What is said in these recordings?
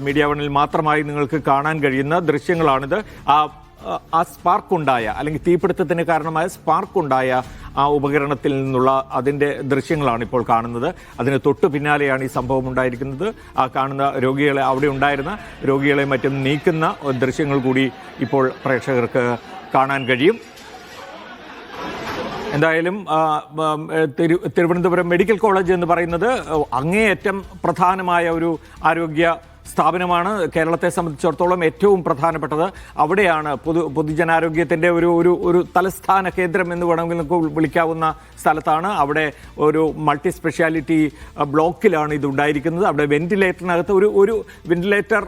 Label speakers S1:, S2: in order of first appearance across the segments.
S1: Media വണ്ണിൽ മാത്രമായി നിങ്ങൾക്ക് കാണാൻ കഴിയുന്ന ദൃശ്യങ്ങളാണിത്. ആ സ്പാർക്കുണ്ടായ അല്ലെങ്കിൽ തീപിടുത്തത്തിന് കാരണമായ സ്പാർക്കുണ്ടായ ആ ഉപകരണത്തിൽ നിന്നുള്ള അതിൻ്റെ ദൃശ്യങ്ങളാണ് ഇപ്പോൾ കാണുന്നത്. അതിന് തൊട്ടു പിന്നാലെയാണ് ഈ സംഭവം ഉണ്ടായിരിക്കുന്നത്. ആ കാണുന്ന രോഗികളെ, അവിടെ ഉണ്ടായിരുന്ന രോഗികളെ മറ്റും നീക്കുന്ന ദൃശ്യങ്ങൾ കൂടി ഇപ്പോൾ പ്രേക്ഷകർക്ക് കാണാൻ കഴിയും. എന്തായാലും തിരുവനന്തപുരം മെഡിക്കൽ കോളേജ് എന്ന് പറയുന്നത് അങ്ങേയറ്റം പ്രധാനമായ ഒരു ആരോഗ്യ സ്ഥാപനമാണ്. കേരളത്തെ സംബന്ധിച്ചിടത്തോളം ഏറ്റവും പ്രധാനപ്പെട്ടത് അവിടെയാണ്. പൊതുജനാരോഗ്യത്തിൻ്റെ ഒരു തലസ്ഥാന കേന്ദ്രം എന്ന് വേണമെങ്കിൽ നമുക്ക് വിളിക്കാവുന്ന സ്ഥലത്താണ്. അവിടെ ഒരു മൾട്ടി സ്പെഷ്യാലിറ്റി ബ്ലോക്കിലാണ് ഇത് ഉണ്ടായിരിക്കുന്നത്. അവിടെ വെന്റിലേറ്ററിനകത്ത് ഒരു വെന്റിലേറ്റർ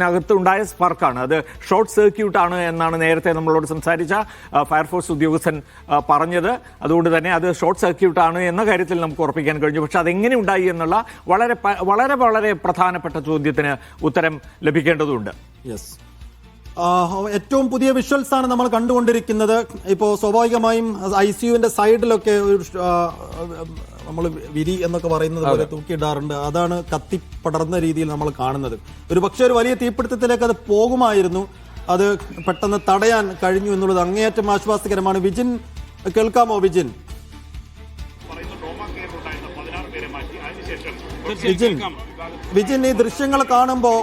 S1: നകത്തുണ്ടായ സ്പാർക്കാണ്. അത് ഷോർട്ട് സർക്യൂട്ട് ആണ് എന്നാണ് നേരത്തെ നമ്മളോട് സംസാരിച്ച ഫയർഫോഴ്സ് ഉദ്യോഗസ്ഥൻ പറഞ്ഞത്. അതുകൊണ്ട് തന്നെ അത് ഷോർട്ട് സർക്യൂട്ട് ആണ് എന്ന കാര്യത്തിൽ നമുക്ക് ഉറപ്പിക്കാൻ കഴിഞ്ഞു. പക്ഷെ അതെങ്ങനെ ഉണ്ടായി എന്നുള്ള വളരെ വളരെ വളരെ പ്രധാനപ്പെട്ട ചോദ്യത്തിന് ഉത്തരം ലഭിക്കേണ്ടതുണ്ട്.
S2: യെസ്, ഏറ്റവും പുതിയ വിഷ്വൽസ് ആണ് നമ്മൾ കണ്ടുകൊണ്ടിരിക്കുന്നത്. ഇപ്പോൾ സ്വാഭാവികമായും ICUവിന്റെ സൈഡിലൊക്കെ ഒരു നമ്മൾ വിരി എന്നൊക്കെ പറയുന്നത് പോലെ തൂക്കിയിടാറുണ്ട്. അതാണ് കത്തിപ്പടർന്ന രീതിയിൽ നമ്മൾ കാണുന്നത്. ഒരു പക്ഷേ ഒരു വലിയ തീപിടുത്തത്തിലേക്ക് അത് പോകുമായിരുന്നു. അത് പെട്ടെന്ന് തടയാൻ കഴിഞ്ഞു എന്നുള്ളത് അങ്ങേയറ്റം ആശ്വാസകരമാണ്. വിജിൻ, കേൾക്കാമോ വിജിൻ? വിജിൻ, ഈ ദൃശ്യങ്ങൾ കാണുമ്പോൾ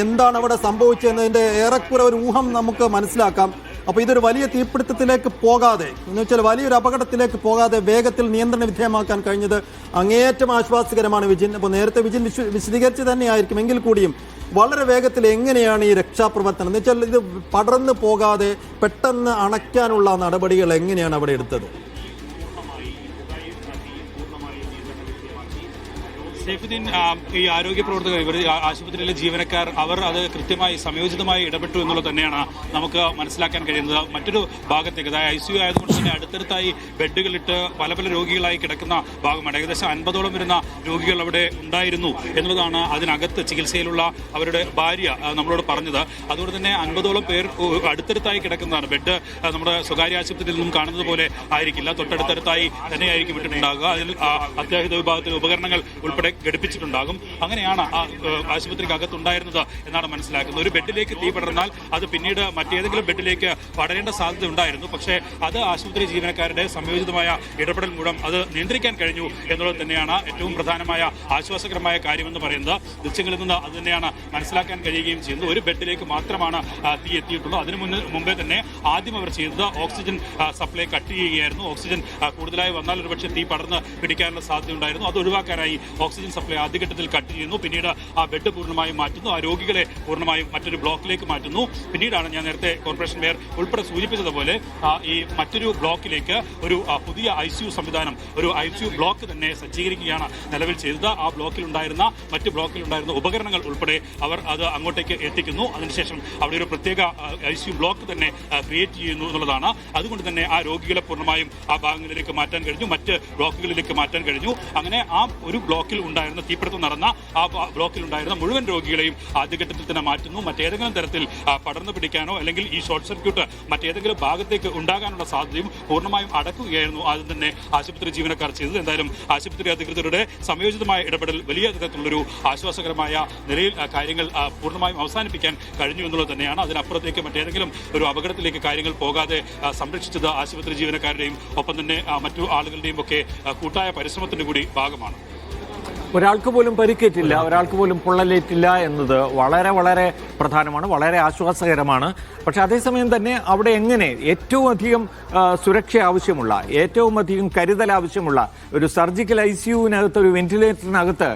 S2: എന്താണ് അവിടെ സംഭവിച്ചതെന്നതിന്റെ ഏറെക്കുറെ ഒരു ഊഹം നമുക്ക് മനസ്സിലാക്കാം. അപ്പോൾ ഇതൊരു വലിയ തീപിടുത്തത്തിലേക്ക് പോകാതെ, എന്ന് വെച്ചാൽ വലിയൊരു അപകടത്തിലേക്ക് പോകാതെ വേഗത്തിൽ നിയന്ത്രണ വിധേയമാക്കാൻ കഴിഞ്ഞത് അങ്ങേയറ്റം ആശ്വാസകരമാണ് വിജിൻ. അപ്പോൾ നേരത്തെ വിജിൻ വിശദീകരിച്ച് തന്നെയായിരിക്കും, എങ്കിൽ കൂടിയും വളരെ വേഗത്തിൽ എങ്ങനെയാണ് ഈ രക്ഷാപ്രവർത്തനം, എന്ന് വെച്ചാൽ ഇത് പടർന്നു പോകാതെ പെട്ടെന്ന് അണയ്ക്കാനുള്ള നടപടികൾ എങ്ങനെയാണ് അവിടെ എടുത്തത്?
S3: സൈഫുദ്ദീൻ, ഈ ആരോഗ്യ പ്രവർത്തകർ, ഇവർ ആശുപത്രിയിലെ ജീവനക്കാർ, അവർ അത് കൃത്യമായി സംയോജിതമായി ഇടപെട്ടു എന്നുള്ളത് തന്നെയാണ് നമുക്ക് മനസ്സിലാക്കാൻ കഴിയുന്നത്. മറ്റൊരു ഭാഗത്തേക്ക്, അതായത് ICU ആയതുകൊണ്ട് തന്നെ അടുത്തടുത്തായി ബെഡുകളിട്ട് പല പല രോഗികളായി കിടക്കുന്ന ഭാഗമാണ്. ഏകദേശം 50ഓളം വരുന്ന രോഗികൾ അവിടെ ഉണ്ടായിരുന്നു എന്നുള്ളതാണ് അതിനകത്ത് ചികിത്സയിലുള്ള അവരുടെ ഭാര്യ നമ്മളോട് പറഞ്ഞത്. അതുകൊണ്ട് തന്നെ 50ഓളം പേർ അടുത്തടുത്തായി കിടക്കുന്നതാണ്. ബെഡ് നമ്മുടെ സ്വകാര്യ ആശുപത്രിയിൽ നിന്നും കാണുന്നത് പോലെ ആയിരിക്കില്ല, തൊട്ടടുത്തടുത്തായി തന്നെയായിരിക്കും ഇട്ടിട്ടുണ്ടാകുക. അതിൽ അത്യാഹിത വിഭാഗത്തിലെ ഉപകരണങ്ങൾ ഉൾപ്പെടെ ഘടിപ്പിച്ചിട്ടുണ്ടാകും. അങ്ങനെയാണ് ആശുപത്രിക്കകത്തുണ്ടായിരുന്നത് എന്നാണ് മനസ്സിലാക്കുന്നത്. ഒരു ബെഡിലേക്ക് തീ പടർന്നാൽ അത് പിന്നീട് മറ്റേതെങ്കിലും ബെഡിലേക്ക് പടരേണ്ട സാധ്യത ഉണ്ടായിരുന്നു. പക്ഷേ അത് ആശുപത്രി ജീവനക്കാരുടെ സംയോജിതമായ ഇടപെടൽ മൂലം അത് നിയന്ത്രിക്കാൻ കഴിഞ്ഞു എന്നുള്ളത് തന്നെയാണ് ഏറ്റവും പ്രധാനമായ ആശ്വാസകരമായ കാര്യമെന്ന് പറയുന്നത്. ദൃശ്യങ്ങളിൽ നിന്ന് അത് തന്നെയാണ് മനസ്സിലാക്കാൻ കഴിയുകയും ചെയ്യുന്നത്. ഒരു ബെഡിലേക്ക് മാത്രമാണ് തീ എത്തിയിട്ടുള്ളത്. അതിനു മുമ്പേ തന്നെ ആദ്യം അവർ ചെയ്തത് ഓക്സിജൻ സപ്ലൈ കട്ട് ചെയ്യുകയായിരുന്നു. ഓക്സിജൻ കൂടുതലായി വന്നാൽ ഒരുപക്ഷെ തീ പടർന്ന് പിടിക്കാനുള്ള സാധ്യത ഉണ്ടായിരുന്നു. അത് ഒഴിവാക്കാനായി ഓക്സിജൻ സപ്ലൈ ആദ്യഘട്ടത്തിൽ കട്ട് ചെയ്യുന്നു. പിന്നീട് ആ ബെഡ് പൂർണ്ണമായും മാറ്റുന്നു. ആ രോഗികളെ പൂർണ്ണമായും മറ്റൊരു ബ്ലോക്കിലേക്ക് മാറ്റുന്നു. പിന്നീടാണ് ഞാൻ നേരത്തെ കോർപ്പറേഷൻ മേയർ ഉൾപ്പെടെ സൂചിപ്പിച്ചതുപോലെ ഈ മറ്റൊരു ബ്ലോക്കിലേക്ക് ഒരു പുതിയ ICU സംവിധാനം, ഒരു ICU ബ്ലോക്ക് തന്നെ സജ്ജീകരിക്കുകയാണ് നിലവിൽ ചെയ്തത്. ആ മറ്റ് ബ്ലോക്കിലുണ്ടായിരുന്ന ഉപകരണങ്ങൾ ഉൾപ്പെടെ അവർ അത് അങ്ങോട്ടേക്ക് എത്തിക്കുന്നു. അതിനുശേഷം അവിടെ ഒരു പ്രത്യേക ICU ബ്ലോക്ക് തന്നെ ക്രിയേറ്റ് ചെയ്യുന്നു എന്നുള്ളതാണ്. അതുകൊണ്ട് തന്നെ ആ രോഗികളെ പൂർണ്ണമായും ആ ഭാഗങ്ങളിലേക്ക് മാറ്റാൻ കഴിഞ്ഞു, മറ്റ് ബ്ലോക്കുകളിലേക്ക് മാറ്റാൻ കഴിഞ്ഞു. അങ്ങനെ ആ ഒരു ബ്ലോക്കിൽ ഉണ്ടായിരുന്ന തീപിടുത്തം നടന്ന ആ ബ്ലോക്കിൽ ഉണ്ടായിരുന്ന മുഴുവൻ രോഗികളെയും ആദ്യഘട്ടത്തിൽ തന്നെ മാറ്റുന്നു. മറ്റേതെങ്കിലും തരത്തിൽ പടർന്നു പിടിക്കാനോ അല്ലെങ്കിൽ ഈ ഷോർട്ട് സർക്യൂട്ട് മറ്റേതെങ്കിലും ഭാഗത്തേക്ക് ഉണ്ടാകാനുള്ള സാധ്യതയും പൂർണ്ണമായും അടക്കുകയായിരുന്നു ആദ്യം തന്നെ ആശുപത്രി ജീവനക്കാർ ചെയ്തത്. എന്തായാലും ആശുപത്രി അധികൃതരുടെ സംയോജിതമായ ഇടപെടൽ വലിയ തരത്തിലുള്ളൊരു ആശ്വാസകരമായ നിലയിൽ കാര്യങ്ങൾ പൂർണ്ണമായും അവസാനിപ്പിക്കാൻ കഴിഞ്ഞു എന്നുള്ളത് തന്നെയാണ്. അതിനപ്പുറത്തേക്ക് മറ്റേതെങ്കിലും ഒരു അപകടത്തിലേക്ക് കാര്യങ്ങൾ പോകാതെ സംരക്ഷിച്ചത് ആശുപത്രി ജീവനക്കാരുടെയും ഒപ്പം തന്നെ മറ്റു ആളുകളുടെയും ഒക്കെ കൂട്ടായ പരിശ്രമത്തിന്റെ കൂടി ഭാഗമാണ്.
S1: ഒരാൾക്ക് പോലും പരിക്കേറ്റില്ല, ഒരാൾക്ക് പോലും പൊള്ളലേറ്റില്ല എന്നത് വളരെ വളരെ പ്രധാനമാണ്, വളരെ ആശ്വാസകരമാണ്. പക്ഷെ അതേസമയം തന്നെ അവിടെ എങ്ങനെ ഏറ്റവും അധികം സുരക്ഷ ആവശ്യമുള്ള, ഏറ്റവും അധികം കരുതൽ ആവശ്യമുള്ള ഒരു സർജിക്കൽ ICUവിനകത്ത്, ഒരു വെന്റിലേറ്ററിനകത്ത്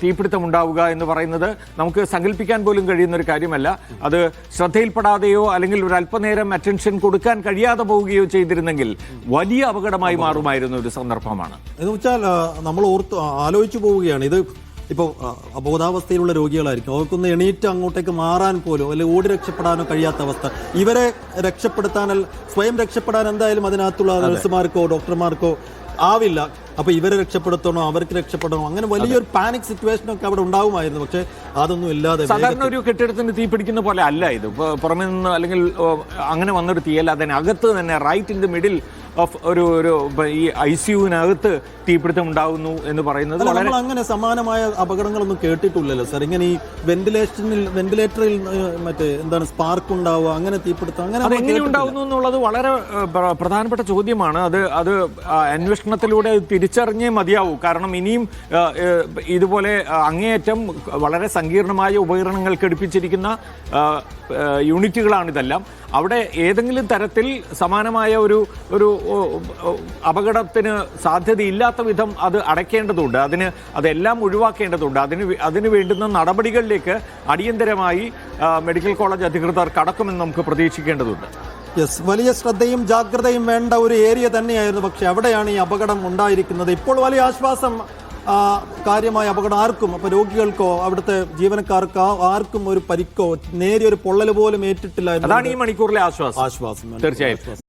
S1: തീപിടുത്തം ഉണ്ടാവുക എന്ന് പറയുന്നത് നമുക്ക് സങ്കല്പിക്കാൻ പോലും കഴിയുന്ന ഒരു കാര്യമല്ല. അത് ശ്രദ്ധയിൽപ്പെടാതെയോ അല്ലെങ്കിൽ ഒരു അല്പനേരം അറ്റൻഷൻ കൊടുക്കാൻ കഴിയാതെ പോവുകയോ ചെയ്തിരുന്നെങ്കിൽ വലിയ അപകടമായി മാറുമായിരുന്ന ഒരു സന്ദർഭമാണ്.
S2: എന്ന് വെച്ചാൽ നമ്മൾ ആലോചിച്ചു പോവുകയാണ്. ഇത് ഇപ്പോൾ അബോധാവസ്ഥയിലുള്ള രോഗികളായിരിക്കും, അവർക്കൊന്ന് എണീറ്റ് അങ്ങോട്ടേക്ക് മാറാൻ പോലും അല്ലെങ്കിൽ ഓടി രക്ഷപ്പെടാനോ കഴിയാത്ത അവസ്ഥ. ഇവരെ സ്വയം രക്ഷപ്പെടാൻ എന്തായാലും അതിനകത്തുള്ള നഴ്സുമാർക്കോ ഡോക്ടർമാർക്കോ ആവില്ല. അപ്പൊ ഇവരെ രക്ഷപ്പെടുത്തണോ, അവർക്ക് രക്ഷപ്പെടണോ, അങ്ങനെ വലിയൊരു പാനിക് സിറ്റുവേഷൻ ഒക്കെ അവിടെ ഉണ്ടാവുമായിരുന്നു. പക്ഷെ അതൊന്നും ഇല്ലാതെ
S1: സാധാരണ ഒരു കെട്ടിടത്തിന് തീ പിടിക്കുന്ന പോലെ അല്ല ഇത്. പുറമെ നിന്ന് അല്ലെങ്കിൽ അങ്ങനെ വന്നൊരു തീയല്ല, അതിനകത്ത് തന്നെ right in the middle of ഈ ICU-നകത്ത് തീപിടുത്തം ഉണ്ടാകുന്നു എന്ന് പറയുന്നത് വളരെ
S2: നമ്മൾ അങ്ങനെ സമാനമായ അപകടങ്ങളൊന്നും കേട്ടിട്ടില്ലല്ലോ സാർ. ഇങ്ങനെ ഈ വെന്റിലേറ്ററിൽ മറ്റേ എന്താണ് സ്പാർക്ക് ഉണ്ടാവുക, അങ്ങനെ തീപിടുത്തം, അങ്ങനെ നമ്മൾ
S1: അതെങ്ങനെ
S2: കേട്ടിട്ടില്ല.
S1: ഉണ്ടാകുന്നു എന്നുള്ളത് വളരെ പ്രധാനപ്പെട്ട ചോദ്യമാണ്. അത് അന്വേഷണത്തിലൂടെ തിരിച്ചറിഞ്ഞേ മതിയാവൂ. കാരണം ഇനിയും ഇതുപോലെ അങ്ങേയറ്റം വളരെ സങ്കീർണമായ ഉപകരണങ്ങൾ ഘടിപ്പിച്ചിരിക്കുന്ന യൂണിറ്റുകളാണിതെല്ലാം. അവിടെ ഏതെങ്കിലും തരത്തിൽ സമാനമായ ഒരു അപകടത്തിന് സാധ്യതയില്ലാത്ത വിധം അത് അടയ്ക്കേണ്ടതുണ്ട്. അതെല്ലാം ഒഴിവാക്കേണ്ടതുണ്ട്. അതിന് വേണ്ടുന്ന നടപടികളിലേക്ക് അടിയന്തരമായി മെഡിക്കൽ കോളേജ് അധികൃതർ കടക്കുമെന്ന് നമുക്ക് പ്രതീക്ഷിക്കേണ്ടതുണ്ട്.
S2: യെസ്, വലിയ ശ്രദ്ധയും ജാഗ്രതയും വേണ്ട ഒരു ഏരിയ തന്നെയായിരുന്നു. പക്ഷെ അവിടെയാണ് ഈ അപകടം ഉണ്ടായിരിക്കുന്നത്. ഇപ്പോൾ വലിയ ആശ്വാസം, കാര്യമായ അപകടം ആർക്കും, അപ്പോൾ രോഗികൾക്കോ അവിടുത്തെ ജീവനക്കാർക്കോ ആർക്കും ഒരു പരിക്കോ നേരിയൊരു പൊള്ളൽ പോലും ഏറ്റിട്ടില്ല.
S1: അതാണ് ഈ മണിക്കൂറിലെ ആശ്വാസം.
S2: ആശ്വാസം
S1: തീർച്ചയായും.